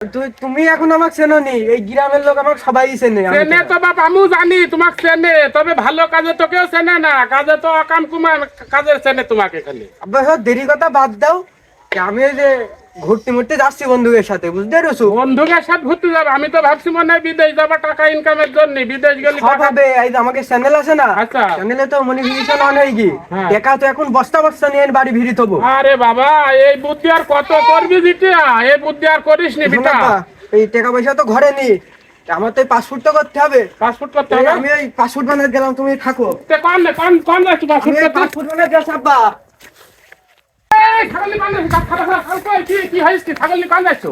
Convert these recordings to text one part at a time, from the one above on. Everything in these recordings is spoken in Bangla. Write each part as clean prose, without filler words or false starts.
তুমি এখন আমাকে চেনো নি, এই গ্রামের লোক আমাকে সবাই চেনে। চেনে তো বাপ, আমিও জানি তোমাকে চেনে, তবে ভালো কাজে তোকেও চেনে না, কাজে তো অকাম কুমার কাজের চেনে তোমাকে খালি। আব্বা সব দেরি কথা বাদ দাও, আমি ওই যে ঘুরতে মুড়তে যাচ্ছি বন্ধুদের সাথে, বুঝতে পেরেছো? বন্ধুদের সাথে ঘুরতে যাবে? আমি তো ভাবছি মনে হয় বিদেশ যাবা টাকা ইনকামের জন্য, বিদেশ গেলে সব হবে। এই যে আমাকে চ্যানেল আছে না, আচ্ছা। চ্যানেলে তো মনিটাইজেশন অন হয়ে গিয়ে হ্যাঁ। টাকা তো এখন বস্তা বস্তা নিয়ে বাড়ি ভিড়িত হবো। আরে বাবা, এই বুদ্ধি আর কত করবি বিটিয়া, এই বুদ্ধি আর করিস নি বিটা। এই টাকা পয়সা তো ঘরে নি, আমার তো পাসপোর্ট তো করতে হবে। পাসপোর্ট করতে হবে? আমি ওই পাসপোর্ট বানাতে গেলাম, তুমি থাকো। কোন যাচ্ছি পাসপোর্ট করতে? পাসপোর্ট বানাতে যাচ্ছি আব্বা। এই ছাগল বান্ধব কি হয়েছে? ছাগল কোন যাচ্ছ?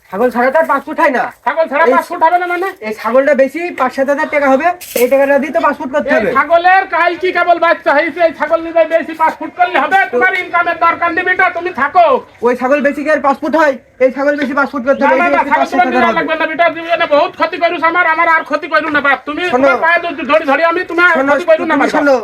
ছাগল ছাড়া তার পাসপোর্ট হয় না। ছাগল ছাড়া পাসপোর্ট হবে না মানে? এই ছাগলটা বেশি 5-7 হাজার টাকা হবে, এই টাকাটা দিয়ে তো পাসপোর্ট করতে এই হবে। ছাগলের কাল কি কেবল বাচ্চা হয়েছে, এই ছাগল নিয়ে বেশি পাসপোর্ট করলে হবে? তোমার ইনকামের দরকার নেই বেটা, তুমি থাকো। ওই ছাগল বেশি কি আর পাসপোর্ট হয়? এই ছাগল বেশি পাসপোর্ট করতে না হবে। না এই না, যে ছাগল 5-7 তোমার হাজার লাগবে না বেটা, জীবনে বহুত ক্ষতি করুস আমার আর ক্ষতি করু না বাপ। তুমি শোনো। তোমার পায়ে ধরি ধরি আমি তোমার ক্ষতি করু না তুমি বাপ। শোনো,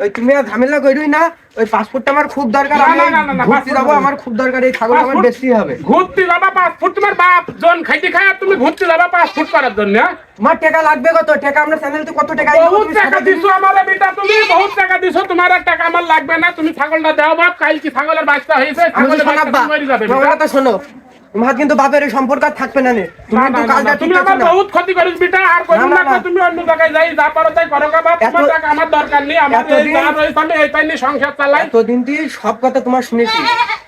ওই তুমি আর ঝামেলা করুই না, ওই পাসপোর্টটা আমার খুব দরকার। না, আমি না, না, না, না, ঘুরতে যাবো, আমার খুব দরকার। এই ছাগল আমার বেশি হবে। ঘুরতে যাবা পাসপোর্ট? তোমার বাপ জন খাইতে খায় আর তুমি ঘুরতে যাবা পাসপোর্ট করার জন্য? আমার টাকা লাগবে কত টাকা? আমরা চ্যানেলতে কত টাকা বহুত টাকা দিছো আমারে বেটা, তুমি বহুত টাকা দিছো, তোমার আর টাকা আমার লাগবে না। তুমি ছাগলটা দাও বাপ, কাল কি ছাগলের বাচ্চা হয়েছে, ছাগলের বাচ্চা মরে যাবে বেটা। শোনো, তোমার কিন্তু বাপের এই সম্পর্ক আর থাকবে না নে। তুমি না, তো না, কালটা না, তুমি ঠিক আছে আমার না। বহুত ক্ষতি করিস বেটা, আর করো না, না। না। তুমি অন্য জায়গায় যাই যা পারো তাই করো গা বাপ, তোমার টাকা আমার দরকার নেই। আমার এই এতদিন- যা রয়েছে আমি এইটাই নিয়ে সংসার চালাই। এতদিন তুই সব কথা তোমার শুনেছি,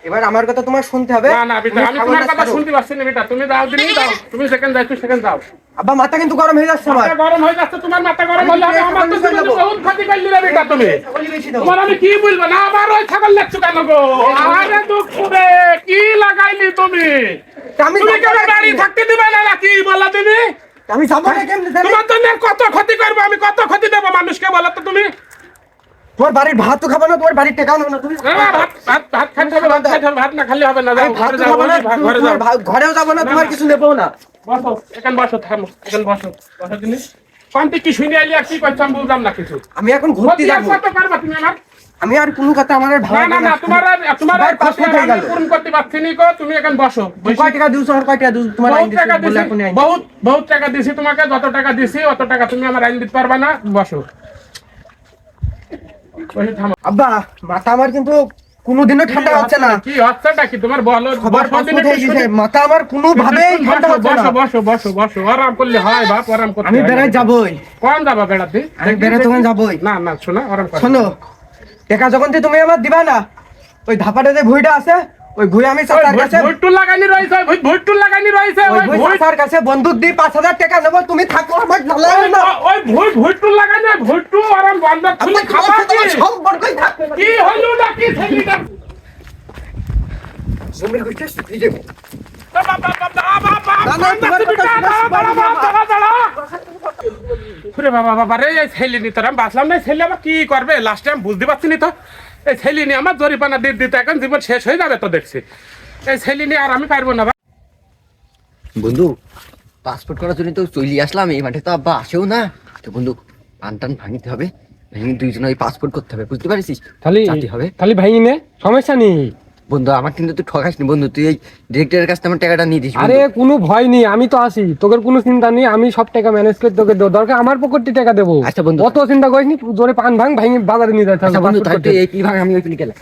এবার আমার কথা তোমার শুনতে হবে। না না বেটা, তুমি আমি ছাগলটা তোমার কথা ছাড়ো। শুনতে পাচ্ছি না বেটা, তুমি দাও দিনই দাও, তুমি সেকেন্ড যাইছো সেকেন্ড যাও। আব্বা মাথা কিন্তু গরম হয়ে যাচ্ছে আমার। মাথা গরম হয়ে যাচ্ছে তোমার, মাথা গরম হলে হবে? আমার তো ছাগল জীবনে নেবো। বহুত ক্ষতি করলি রে বেটা তুমি। ছাগলই বেশি দাও। তোমার আমি কি বলবো না, আবার ওই ছাগল লাগছো কেন গো? আরে দুঃখ রে, কি লাগাইলি তুমি? আমি তুমি যাবো কেন না বাড়ি কেমনে? থাকতে দিবে না নাকি বলো তুমি? আমি যাবো না কেমনে জানি? তোমার জন্য কত ক্ষতি করবো আমি, কত ক্ষতি দেবো মানুষকে বলো তো তুমি? তোমার বাড়ির ভাত তো খাবো না, তোমার বাড়ির টাকাও নেবো না। তুমি ভাত খাইতে হবে, ভাত খাইতে হবে, ভাত না খালি হবে না। যাও আমি ভাত ঘরে তো যাও, খাবো না, ঘরে যাও। ঘরেও যাবো না, তোমার কিছু নেবো না। বসো এখানে, বসো, থামো এখানে, বসো বসো জিনিস। কান্তি কি শুনে আইলি আর কি করছো আমি বুঝলাম না কিছু। আমি এখন ঘুরতে ক্ষতি আর যাবো। কত করবা তুমি আমার? আমি আর কোনো কথা আমার আর ভালো না না লাগে না, তোমার সবার পাসপোর্ট হয়ে গেল। পূরণ করতে পারছি নি গো, তুমি এখানে বসো। কয় টাকা দিছো আর কয় টাকা দিছো? তোমার আইন বহুত টাকা দিছো বলে দিছি, এখন আইন। বহুত টাকা দিছি তোমাকে, যত টাকা দিছি অত টাকা তুমি আমার আইন দিতে পারবা না। বসো বসে থামো। আব্বা মাথা আমার কিন্তু কোনোদিনও ঠান্ডা হচ্ছে না। কি হচ্ছেটা কি তোমার বলো? সবার বসো পাসপোর্ট দিনে হয়ে গেছে, মাথা আমার কোনোভাবেই ঠান্ডা হচ্ছে না। বসো বসো বসো বসো, আরাম করলে হয় বাপ, আরাম করতে আমি হয়। বেড়াই যাবোই, কোন যাবা বেড়াতে? আমি বেড়াতে ওখানে যাবোই। না না শোনো, আরাম করো। শোনো, টাকা যখন থেকে তুমি আমার দিবা না, ওই ধাপাটা যে ভুঁইটা আছে, ওই ভুঁই আমি চাচার কাছে, ভুট্টু লাগানি রয়েছে, ভুট্টু লাগানি রয়েছে, ওই ভুঁই চাচার কাছে বন্দুক দিয়ে 5,000 টাকা নেবো। তুমি থাকো, আমার ভালো লাগে না। ওই ভুট্টু লাগানি, ভুট্টু আরাম বন্ধ খুলে আমার খাবা তোমার কি? সম্পর্কই থাকবে না। কি হলো নাকি ছেলেটা? জমির ভিতরে শুকিয়ে যাবে। বাবা বাবা বাবা বাবা, না, না, তোমার কথা ওরে বাবা বাবা রে, এই ছেলে নি তোর আমি বাঁচলাম না। ছেলে আবার কি করবে লাস্ট টাইম বুঝতে পারছি নি তো। এই ছেলে নিয়ে আমার জরিপানা দিতে এখন জীবন শেষ হয়ে যাবে তো দেখছি। এই ছেলে নিয়ে আর আমি পারবো না। বন্ধু, পাসপোর্ট করার জন্য তো চলে আসলাম, এই মাঠে তো আব্বা আসেও না। তো বন্ধু, পান টান ভাঙিতে হবে, ভেঙে দুইজনে পাসপোর্ট করতে হবে, বুঝতে পারিস? জাতি হবে খালি ভাই নে, সমস্যা নেই। বন্ধু। আমার কিন্তু তুই ঠকাস নি বন্ধু, তুই এই ডিরেক্টরের কাছ থেকে আমার টাকাটা নিয়ে দিস। আরে কোনো ভয় নেই, আমি তো আছি, তোদের কোনো চিন্তা নেই, আমি সব টাকা ম্যানেজ করে তোকে দেবো। দরকার আমার পকেটে টাকা দেবো। আচ্ছা বন্ধু। অত চিন্তা করিস নি, জোরে পান ভাঙ ভাঙে বাজারে নিয়ে যাচ্ছে। আচ্ছা বন্ধু, তাহলে তুই এই কি ভাঙ, আমি ওই গেলাম।